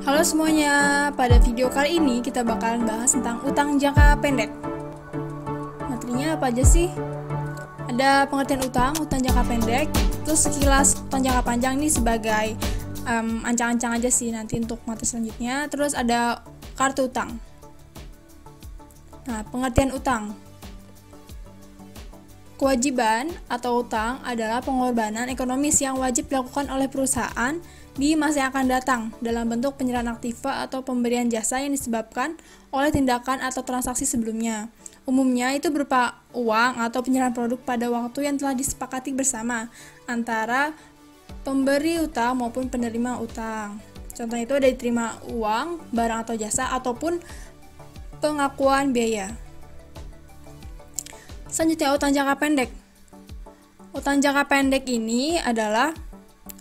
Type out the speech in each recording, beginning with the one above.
Halo semuanya, pada video kali ini kita bakalan bahas tentang utang jangka pendek. Materinya apa aja sih? Ada pengertian utang jangka pendek, terus sekilas utang jangka panjang ini sebagai ancang-ancang aja sih nanti untuk materi selanjutnya. Terus ada kartu utang. Nah, pengertian utang. Kewajiban atau utang adalah pengorbanan ekonomis yang wajib dilakukan oleh perusahaan di masa yang akan datang dalam bentuk penyerahan aktiva atau pemberian jasa yang disebabkan oleh tindakan atau transaksi sebelumnya. Umumnya itu berupa uang atau penyerahan produk pada waktu yang telah disepakati bersama antara pemberi utang maupun penerima utang. Contohnya itu ada diterima uang, barang atau jasa, ataupun pengakuan biaya. Selanjutnya, utang jangka pendek. Utang jangka pendek ini adalah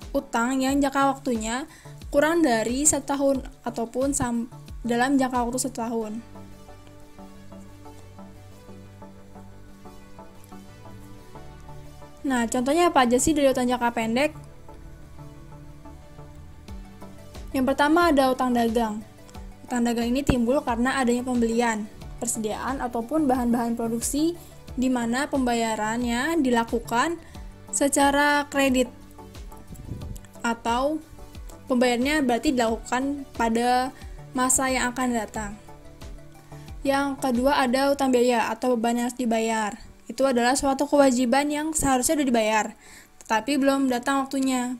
utang yang jangka waktunya kurang dari 1 tahun ataupun dalam jangka waktu 1 tahun. Nah, contohnya apa aja sih dari utang jangka pendek? Yang pertama ada utang dagang. Utang dagang ini timbul karena adanya pembelian, persediaan ataupun bahan-bahan produksi di mana pembayarannya dilakukan secara kredit atau pembayarannya berarti dilakukan pada masa yang akan datang. Yang kedua ada utang biaya atau beban yang harus dibayar. Itu adalah suatu kewajiban yang seharusnya sudah dibayar, tetapi belum datang waktunya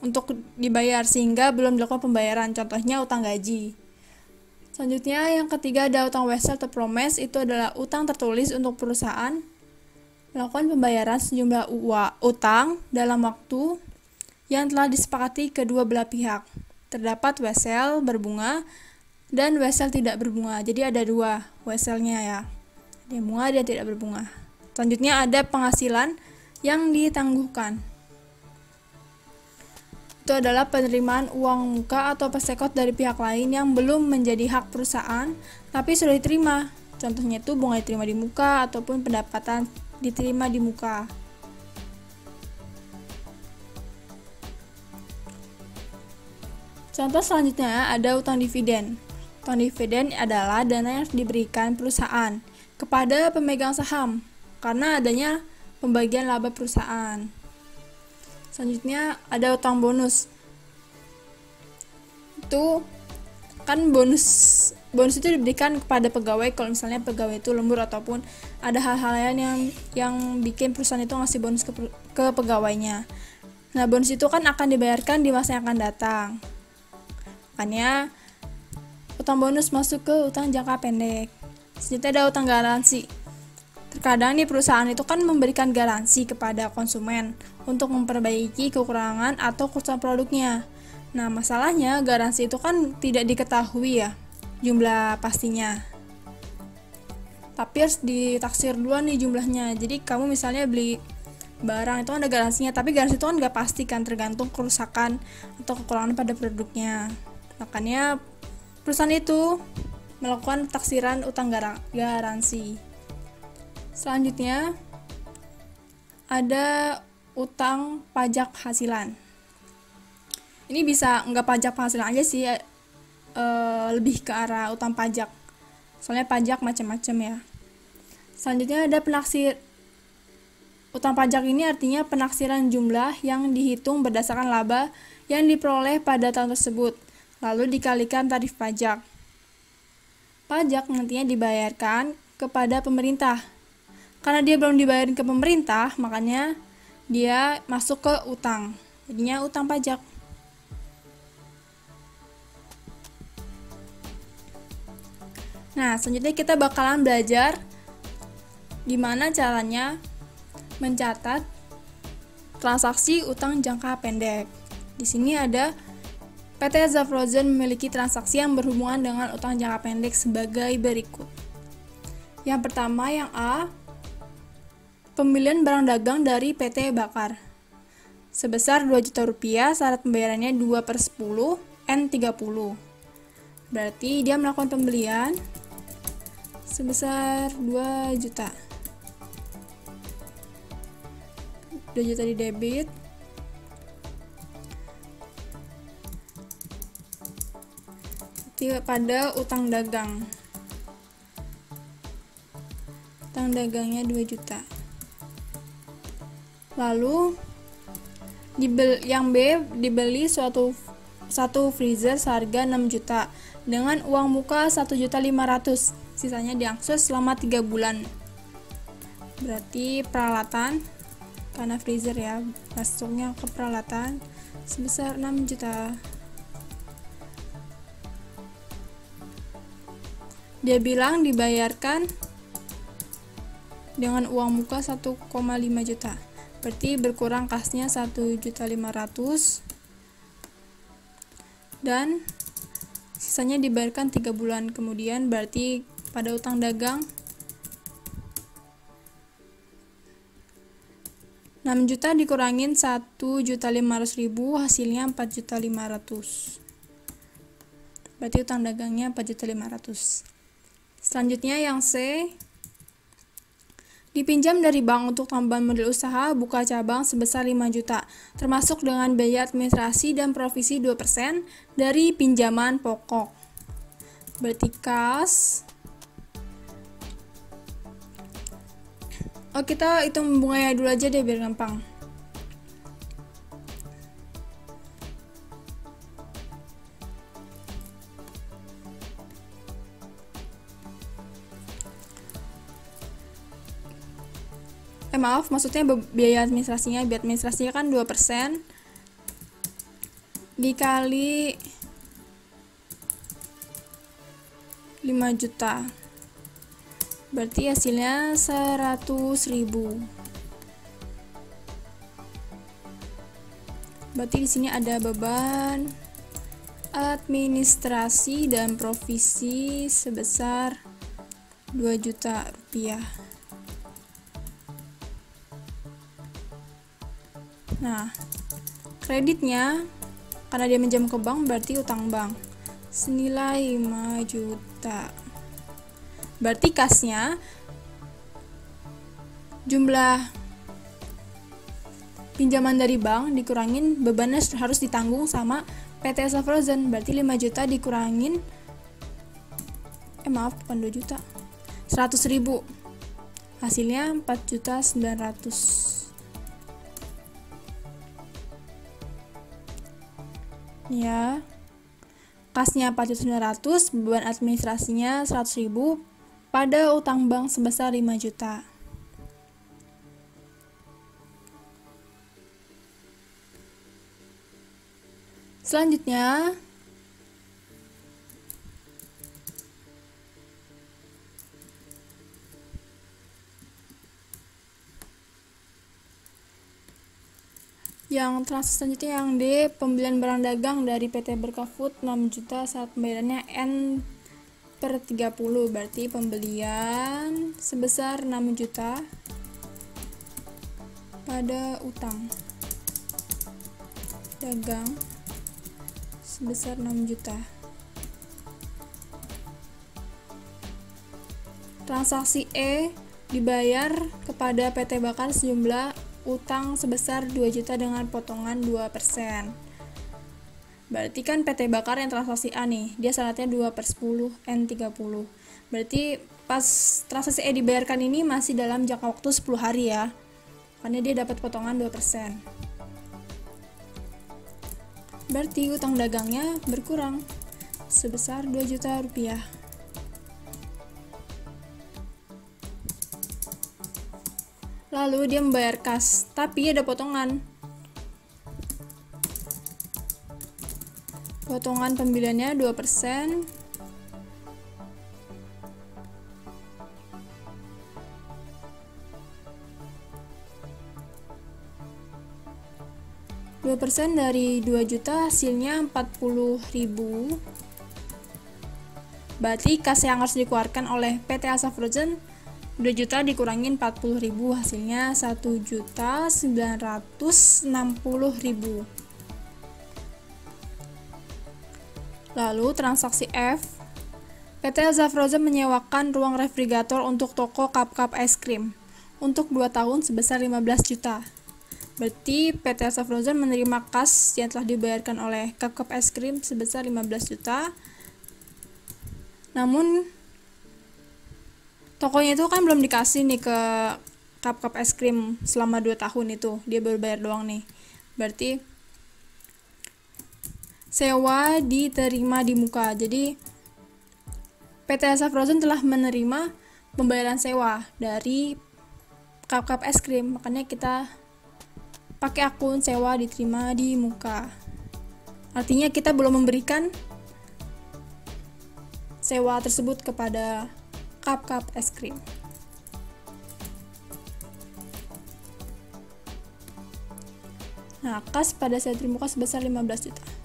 untuk dibayar sehingga belum dilakukan pembayaran. Contohnya utang gaji. Selanjutnya yang ketiga ada utang wesel atau promise. Itu adalah utang tertulis untuk perusahaan melakukan pembayaran sejumlah utang dalam waktu yang telah disepakati kedua belah pihak. Terdapat wesel berbunga dan wesel tidak berbunga. Jadi ada dua weselnya ya. Ada yang bunga dan tidak berbunga. Selanjutnya ada penghasilan yang ditangguhkan. Itu adalah penerimaan uang muka atau persekot dari pihak lain yang belum menjadi hak perusahaan tapi sudah diterima. Contohnya itu bunga diterima di muka ataupun pendapatan diterima di muka. Contoh selanjutnya ada utang dividen. Utang dividen adalah dana yang diberikan perusahaan kepada pemegang saham karena adanya pembagian laba perusahaan. Selanjutnya ada utang bonus. Itu kan bonus itu diberikan kepada pegawai kalau misalnya pegawai itu lembur ataupun ada hal-hal lain yang bikin perusahaan itu ngasih bonus ke pegawainya. Nah, bonus itu kan akan dibayarkan di masa yang akan datang. Makanya utang bonus masuk ke utang jangka pendek. Selanjutnya ada utang garansi. Terkadang nih perusahaan itu kan memberikan garansi kepada konsumen untuk memperbaiki kekurangan atau kerusakan produknya. Nah, masalahnya garansi itu kan tidak diketahui ya jumlah pastinya. Tapi harus ditaksir duluan nih jumlahnya. Jadi kamu misalnya beli barang itu ada garansinya, tapi garansi itu kan nggak pasti kan, tergantung kerusakan atau kekurangan pada produknya. Makanya perusahaan itu melakukan taksiran utang garansi. Selanjutnya ada utang pajak hasilan. Ini bisa nggak pajak penghasilan aja sih, lebih ke arah utang pajak. Soalnya pajak macam-macam ya. Selanjutnya ada utang pajak ini artinya penaksiran jumlah yang dihitung berdasarkan laba yang diperoleh pada tahun tersebut, lalu dikalikan tarif pajak. Pajak nantinya dibayarkan kepada pemerintah. Karena dia belum dibayarin ke pemerintah, makanya dia masuk ke utang. Jadinya utang pajak. Nah, selanjutnya kita bakalan belajar gimana caranya mencatat transaksi utang jangka pendek. Di sini ada PT Zafrozen memiliki transaksi yang berhubungan dengan utang jangka pendek sebagai berikut. Yang pertama, yang A, pembelian barang dagang dari PT Bakar sebesar Rp2 juta, syarat pembayarannya 2/10 N30. Berarti dia melakukan pembelian sebesar 2 juta. 2 juta di debit, pada utang dagang. Utang dagangnya 2 juta. Lalu yang B, dibeli satu freezer seharga 6 juta dengan uang muka 1.500.000, sisanya diangsus selama 3 bulan. Berarti peralatan, karena freezer ya, masuknya ke peralatan sebesar 6 juta. Dia bilang dibayarkan dengan uang muka 1,5 juta. Berarti berkurang kasnya 1.500.000 dan sisanya dibayarkan 3 bulan kemudian. Berarti pada utang dagang 6 juta dikurangin 1.500.000, hasilnya 4.500.000. Berarti utang dagangnya 4.500.000. Selanjutnya yang C, dipinjam dari bank untuk tambahan modal usaha buka cabang sebesar 5 juta, termasuk dengan biaya administrasi dan provisi 2% dari pinjaman pokok. Berarti kas. Kita hitung bunganya dulu aja deh biar gampang. Maksudnya biaya administrasinya. Biaya administrasinya kan 2% dikali 5 juta. Berarti hasilnya 100.000. Berarti di sini ada beban administrasi dan provisi sebesar 2 juta rupiah. Nah, kreditnya karena dia minjam ke bank berarti utang bank senilai 5 juta. Berarti kasnya jumlah pinjaman dari bank dikurangin bebannya harus ditanggung sama PT Asa Frozen. Berarti 5 juta dikurangin bukan 2 juta, 100.000, hasilnya 4.900.000. Ya, kasnya 4.900.000, beban administrasinya 100.000 pada utang bank sebesar 5 juta. Selanjutnya yang transaksi selanjutnya yang D, pembelian barang dagang dari PT Berkah Food 6 juta saat pembayarannya N/30. Berarti pembelian sebesar 6 juta pada utang dagang sebesar 6 juta. Transaksi E, dibayar kepada PT Bakar sejumlah utang sebesar 2 juta dengan potongan 2%. Berarti kan PT Bakar yang transaksi A nih, dia syaratnya 2/10 N30. Berarti pas transaksi E dibayarkan ini masih dalam jangka waktu 10 hari ya, karena dia dapat potongan 2%. Berarti utang dagangnya berkurang sebesar 2 juta rupiah. Lalu dia membayar kas, tapi ada potongan. Potongan pembeliannya 2%. % dari 2 juta hasilnya 40.000. Berarti kas yang harus dikeluarkan oleh PT Asa Frozen 2 juta dikurangin 40.000, hasilnya 1.960.000. Lalu transaksi F, PT Asa Frozen menyewakan ruang refrigerator untuk toko cup-cup es krim untuk 2 tahun sebesar 15 juta. Berarti PT Asa Frozen menerima kas yang telah dibayarkan oleh cup-cup es krim sebesar 15 juta Namun tokonya itu kan belum dikasih nih ke cup es krim selama 2 tahun itu, dia baru bayar doang nih. Berarti sewa diterima di muka. Jadi PT Asa Frozen telah menerima pembayaran sewa dari cup es krim, makanya kita pakai akun sewa diterima di muka. Artinya kita belum memberikan sewa tersebut kepada cup es krim. Nah, kas pada sewa di muka sebesar 15 juta.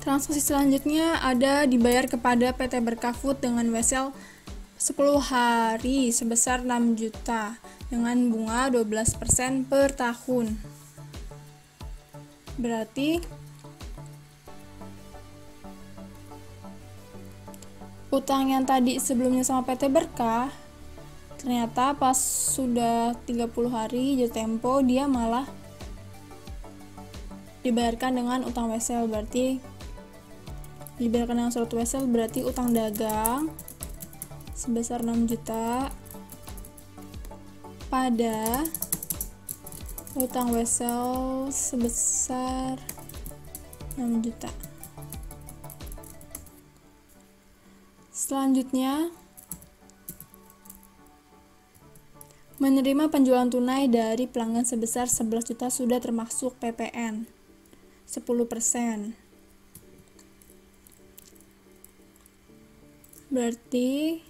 Transaksi selanjutnya ada dibayar kepada PT Berkah Food dengan wesel 10 hari sebesar 6 juta dengan bunga 12% per tahun. Berarti utang yang tadi sebelumnya sama PT Berkah, ternyata pas sudah 30 hari jatuh tempo dia malah dibayarkan dengan utang wesel. Berarti dibayarkan dengan surat wesel berarti utang dagang sebesar 6 juta pada utang wesel sebesar 6 juta. Selanjutnya, menerima penjualan tunai dari pelanggan sebesar 11 juta sudah termasuk PPN 10%. Berarti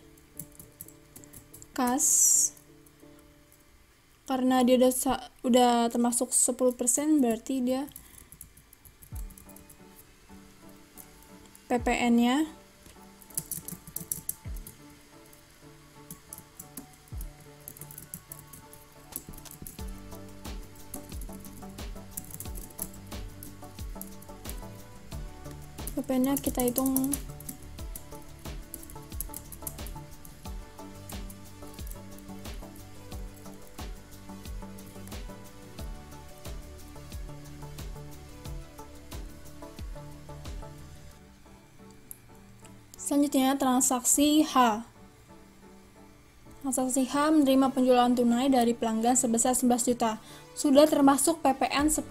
kas, karena dia udah termasuk 10%, berarti dia PPN-nya kita hitung Selanjutnya, transaksi H. Transaksi H menerima penjualan tunai dari pelanggan sebesar 11 juta. Sudah termasuk PPN 10%.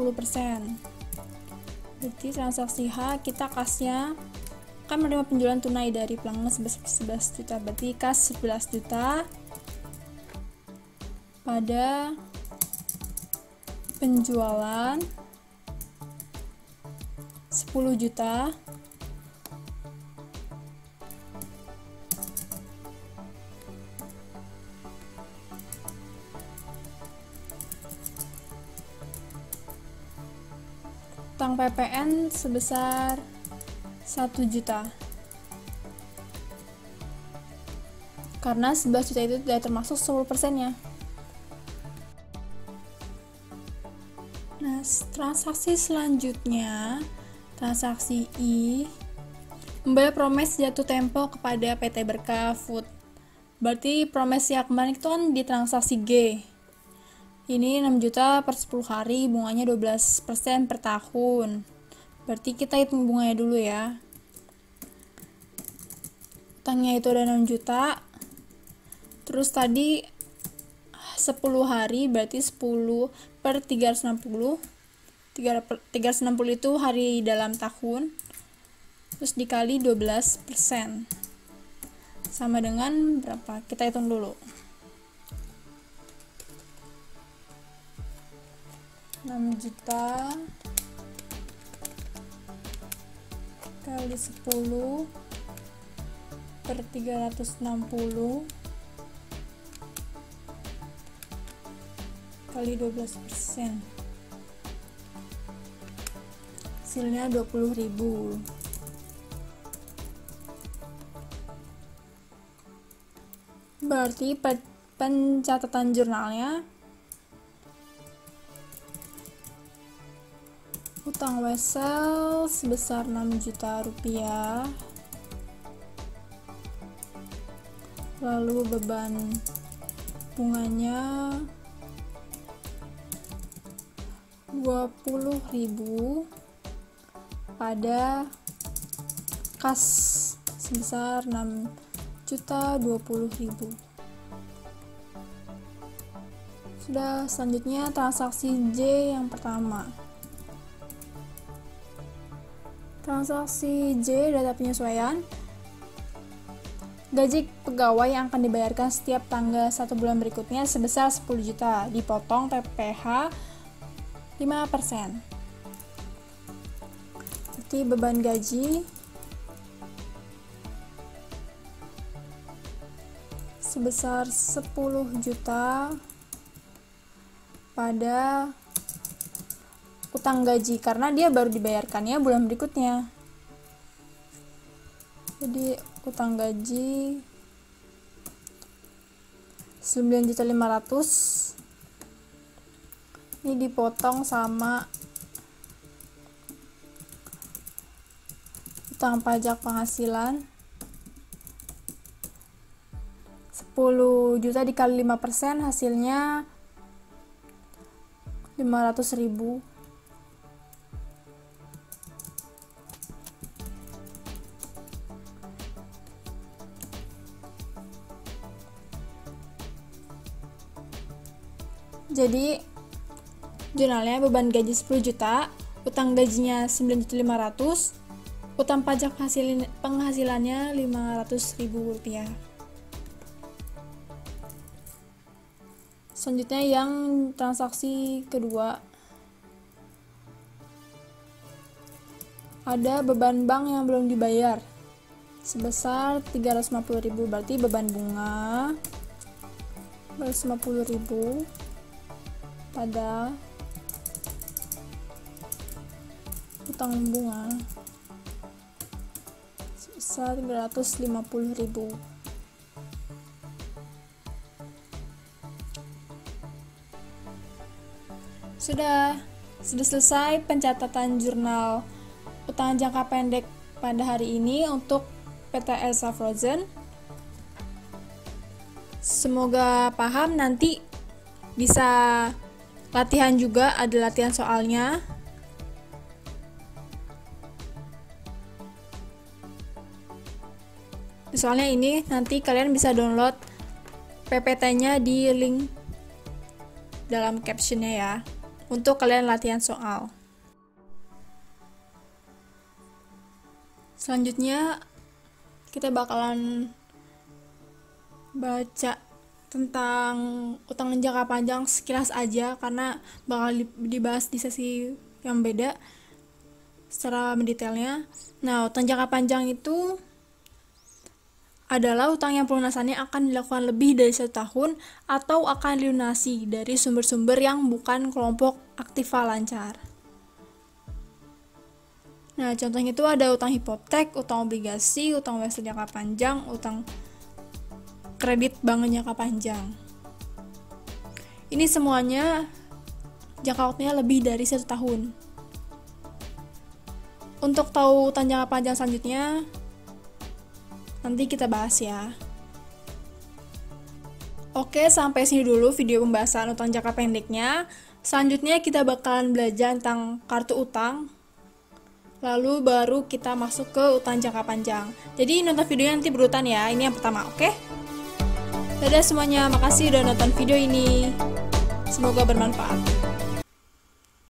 Berarti transaksi H kita kasnya kan menerima penjualan tunai dari pelanggan sebesar 11 juta. Berarti kas 11 juta pada penjualan 10 juta utang PPN sebesar 1 juta. Karena 11 juta itu tidak termasuk 10%-nya. Nah, transaksi selanjutnya, transaksi I, membayar promes jatuh tempo kepada PT Berkah Food. Berarti promes yang kemarin itu kan di transaksi G. Ini 6 juta per 10 hari, bunganya 12% per tahun. Berarti kita hitung bunganya dulu ya. Utangnya itu ada 6 juta. Terus tadi 10 hari, berarti 10 per 360. 360 itu hari dalam tahun. Terus dikali 12%. Sama dengan berapa? Kita hitung dulu. 6 juta kali 10 per 360 kali 12%, hasilnya 20.000. Berarti pencatatan jurnalnya Utang wesel sebesar 6 juta rupiah. Lalu beban bunganya 20.000 pada kas sebesar 6.020.000. Sudah, selanjutnya transaksi J yang pertama. Transaksi J data penyesuaian. Gaji pegawai yang akan dibayarkan setiap tanggal 1 bulan berikutnya sebesar 10 juta, dipotong PPh 5%. Berarti beban gaji sebesar 10 juta pada utang gaji, karena dia baru dibayarkannya bulan berikutnya. Jadi utang gaji 9.500.000 ini dipotong sama utang pajak penghasilan 10 juta dikali 5%, hasilnya 500.000. Jadi jurnalnya beban gaji 10 juta, utang gajinya 9.500.000, utang pajak penghasilannya 500.000 rupiah. Selanjutnya yang transaksi kedua. Ada beban bank yang belum dibayar sebesar 350.000, berarti beban bunga 350.000 pada utang bunga sebesar 350.000. Sudah selesai pencatatan jurnal utang jangka pendek pada hari ini untuk PT Elsa Frozen. Semoga paham, nanti bisa latihan juga, ada latihan soalnya. Soalnya ini nanti kalian bisa download PPT-nya di link dalam captionnya ya, untuk kalian latihan soal. Selanjutnya kita bakalan baca tentang utang jangka panjang sekilas aja, karena bakal dibahas di sesi yang beda secara mendetailnya. Nah, utang jangka panjang itu adalah utang yang pelunasannya akan dilakukan lebih dari 1 tahun atau akan dilunasi dari sumber-sumber yang bukan kelompok aktiva lancar. Nah, contohnya itu ada utang hipotek, utang obligasi, utang wesel jangka panjang, utang kredit bank jangka panjang. Ini semuanya jangka waktunya lebih dari 1 tahun. Untuk tahu utang jangka panjang selanjutnya, nanti kita bahas ya. Oke, sampai sini dulu video pembahasan utang jangka pendeknya. Selanjutnya kita bakalan belajar tentang kartu utang. Lalu baru kita masuk ke utang jangka panjang. Jadi nonton videonya nanti berurutan ya. Ini yang pertama, oke? Dadah semuanya, makasih udah nonton video ini. Semoga bermanfaat.